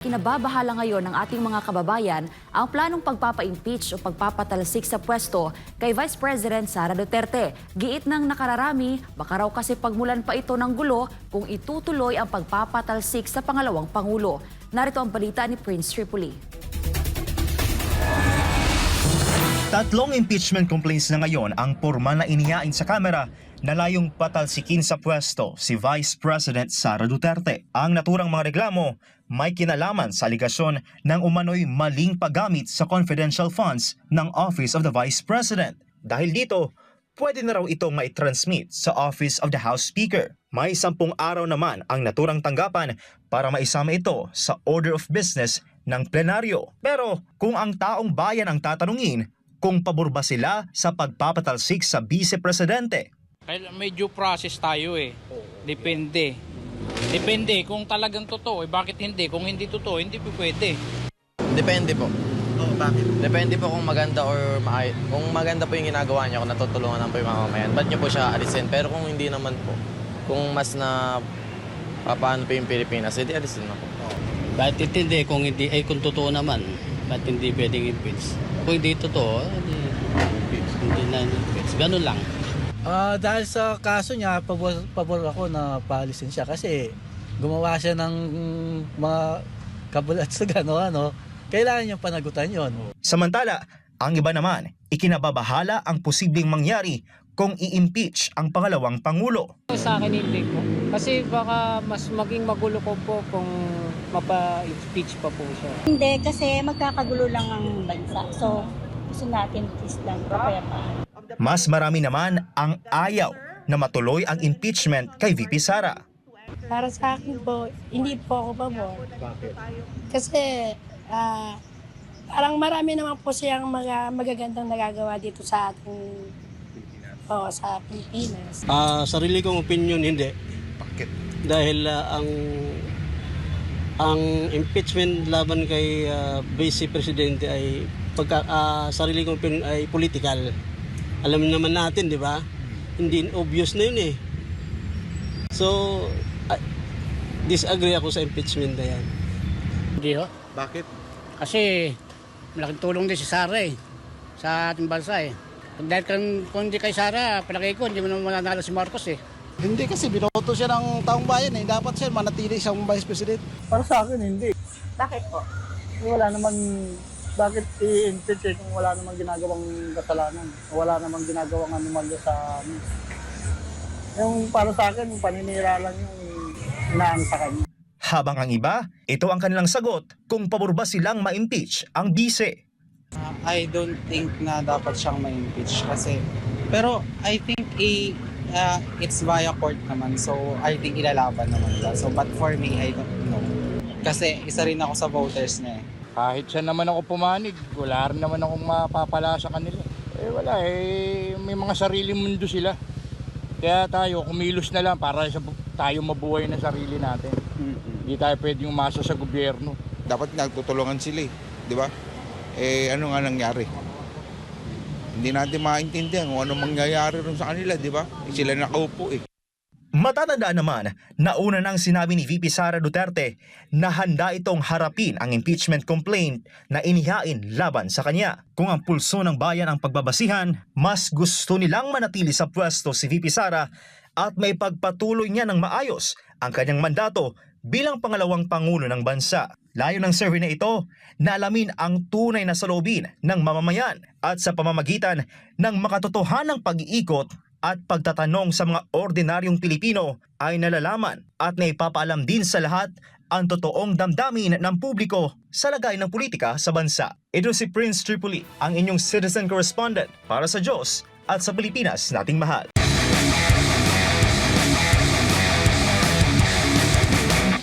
Kinababahala ngayon ng ating mga kababayan ang planong pagpapa-impeach o pagpapatalsik sa pwesto kay Vice President Sara Duterte. Giit ng nakararami, baka raw kasi pagmulan pa ito ng gulo kung itutuloy ang pagpapatalsik sa pangalawang Pangulo. Narito ang balita ni Prince Tripoli. Tatlong impeachment complaints na ngayon ang pormal na inihain sa Kamara na layong patalsikin sa pwesto si Vice President Sara Duterte. Ang naturang mga reklamo may kinalaman sa aligasyon ng umano'y maling paggamit sa confidential funds ng Office of the Vice President. Dahil dito, pwede na raw itong maitransmit sa Office of the House Speaker. May 10 araw naman ang naturang tanggapan para maisama ito sa Order of Business ng plenaryo. Pero kung ang taong bayan ang tatanungin, kung pabor ba sila sa pagpapatalsik sa Vice Presidente? May due process tayo eh. Depende. Depende kung talagang totoo, bakit hindi? Kung hindi totoo, hindi pwede. Depende po. Oh, bakit? Depende po kung maganda or maayos. Kung maganda po yung ginagawa niya, kung natutulungan lang po yung mamamayan, ba't niyo po siya alisin? Pero kung hindi naman po, kung mas na paano po yung Pilipinas, hindi alisin na po. Bakit hindi? Kung hindi, kung totoo naman, bakit hindi pwedeng impeach? Kung hindi totoo, hindi na impeach. Ganun lang. Dahil sa kaso niya, pabor ako na paalisin siya kasi gumawa siya ng mga kabulatsagan ano, kailangan niyang panagutan yon. Samantala, ang iba naman, ikinababahala ang posibleng mangyari kung i-impeach ang pangalawang Pangulo. Sa akin hindi po. Kasi baka mas maging magulo ko po kung mapa-impeach pa po siya. Hindi, kasi magkakagulo lang ang bansa. So, gusto natin peace lang, kapayapaan. Mas marami naman ang ayaw na matuloy ang impeachment kay VP Sara. Para sa akin po, hindi po ako pabor. Bakit? Kasi parang marami naman po siyang mga magagandang nagagawa dito sa ating sa Pilipinas. Sarili kong opinion, hindi. Bakit? Dahil ang impeachment laban kay Vice Presidente ay sarili kong opinion ay political. Alam naman natin, di ba? Hindi obvious na yun eh. So, disagree ako sa impeachment na yan. Hindi ho. Bakit? Kasi malaking tulong din si Sara eh, sa ating bansa eh. Dahil kung hindi kay Sara, palagay ko, hindi mo naman mananalo si Marcos eh. Hindi kasi binoto siya ng taong bayan eh. Dapat siya manatili siyang Vice President. Para sa akin, hindi. Bakit po? Wala naman, bakit i-impeach kung wala namang ginagawang kasalanan? Wala namang ginagawang anomalya sa amin. Yung para sa akin, paninira lang yung inaan sa kanya. Habang ang iba, ito ang kanilang sagot kung pabor ba silang ma-impeach ang vice. I don't think na dapat siyang ma-impeach kasi pero I think it's via court naman, so I think ilalaban naman nila. So but for me, I don't know. Kasi isa rin ako sa voters niya eh. Kahit siya naman ako pumanig, wala rin naman akong mapapala sa kanila. Wala may mga sarili mundo sila. Kaya tayo, kumilos na lang para tayo mabuhay na sarili natin. Hindi tayo pwedeng umasa sa gobyerno. Dapat nagtutulungan sila di ba? Ano nga nangyari? Hindi natin maintindihan kung ano mangyayari rin sa kanila, di ba? Sila nakaupo eh. Matatandaan naman na una nang sinabi ni VP Sara Duterte na handa itong harapin ang impeachment complaint na inihain laban sa kanya. Kung ang pulso ng bayan ang pagbabasihan, mas gusto nilang manatili sa pwesto si VP Sara at may pagpatuloy niya ng maayos ang kanyang mandato bilang pangalawang Pangulo ng bansa. Layo ng survey na ito na alamin ang tunay na saloobin ng mamamayan at sa pamamagitan ng makatotohanang pag-iikot at pagtatanong sa mga ordinaryong Pilipino ay nalalaman at naipapaalam din sa lahat ang totoong damdamin ng publiko sa lagay ng politika sa bansa. Ito si Prince Tripoli, ang inyong citizen correspondent para sa Diyos at sa Pilipinas nating mahal.